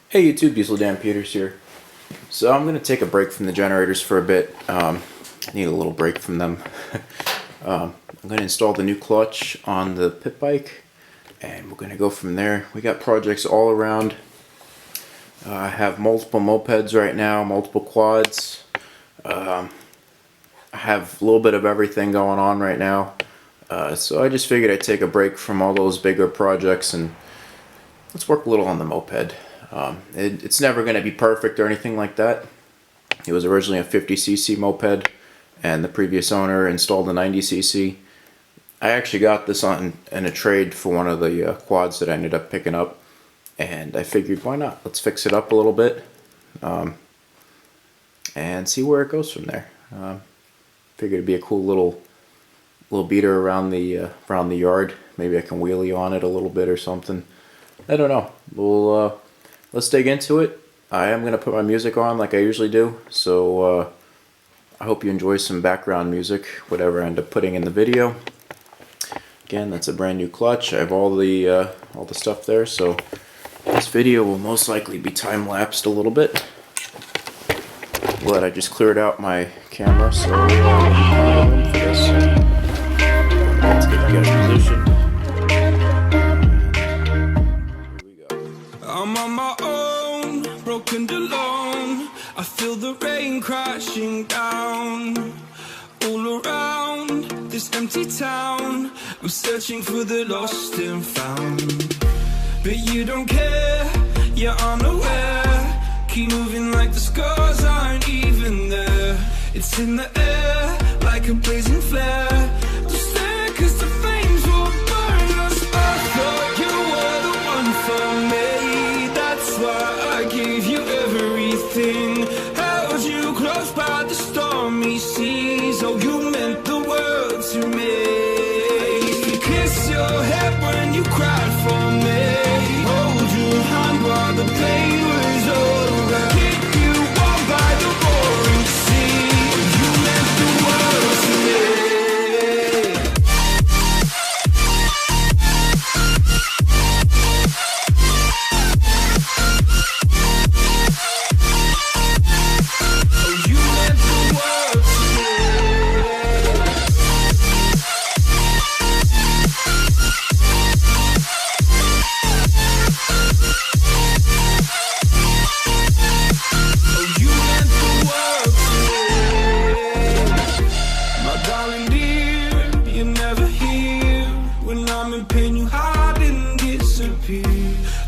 Hey YouTube, Diesel Dan Peters here. So I'm going to take a break from the generators for a bit. I need a little break from them. I'm going to install the new clutch on the Pitbike, and we're going to go from there. We got projects all around. I have multiple mopeds right now, multiple quads. I have a little bit of everything going on right now. So I just figured I'd take a break from all those bigger projects and let's work a little on the moped. It's never going to be perfect or anything like that. It was originally a 50cc moped, and the previous owner installed a 90cc. I actually got this in a trade for one of the quads that I ended up picking up, and I figured, why not? Let's fix it up a little bit and see where it goes from there. Figured it'd be a cool little beater around the yard. Maybe I can wheelie on it a little bit or something. I don't know. Let's dig into it. I am going to put my music on like I usually do, so I hope you enjoy some background music, whatever I end up putting in the video. Again, that's a brand new clutch. I have all the stuff there, so this video will most likely be time-lapsed a little bit. But I just cleared out my camera, so for this. Let's get in position. I'm on my own, broken and alone. I feel the rain crashing down all around this empty town. I'm searching for the lost and found, but you don't care, you're unaware. Keep moving like the scars aren't even there. It's in the air like a blazing flare. Just stare, 'cause the flames will burn us. I thought you were the one for me. That's why I gave you everything. Held you close by the stormy seas. Oh, you meant the world to me. I used to kiss your head when you cried for me. Hold your hand while the pain was over. Keep you warm by the roaring sea. You meant the world to me.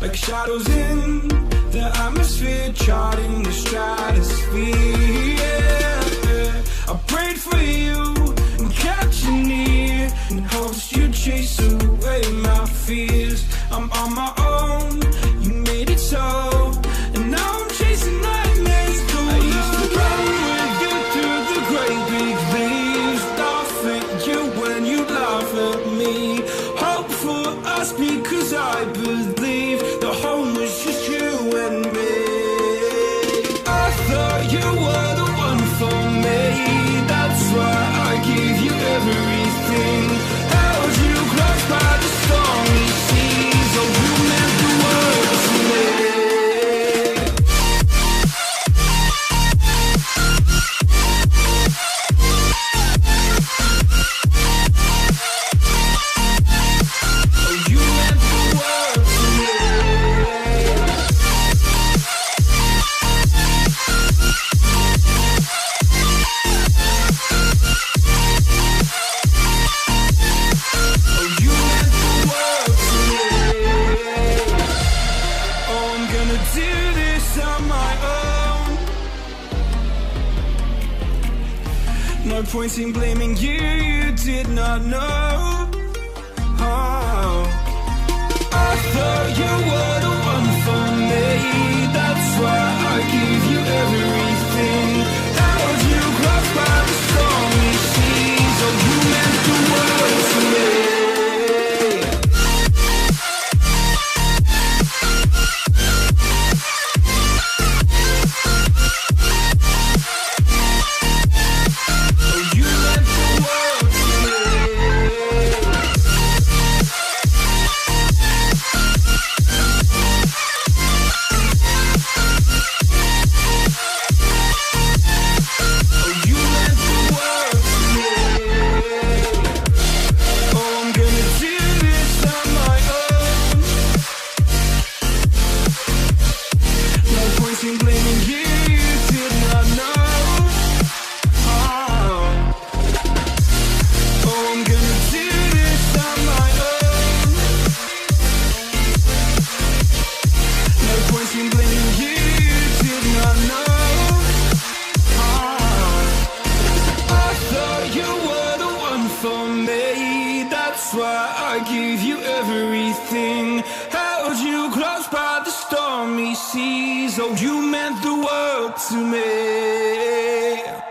Like shadows in the atmosphere, charting the stratosphere. Yeah. I prayed for you and kept you near, in hopes you'd chase away my fears. I'm on my own, you made it so, and now I'm chasing nightmares. I used to run with you through the great big leaves, laugh at you when you laugh at me. Hope for us because I believe the home was just you and me. I thought you were the one for me. That's why I gave you everything. Held you close by the stormy seas. Oh, you meant the world to me. No point in blaming you, you did not know. Oh. I thought you were the one for me. That's why I gave you everything. Held you close by the stormy seas. Oh, you meant the world to me. memories. Oh, you meant the world to me.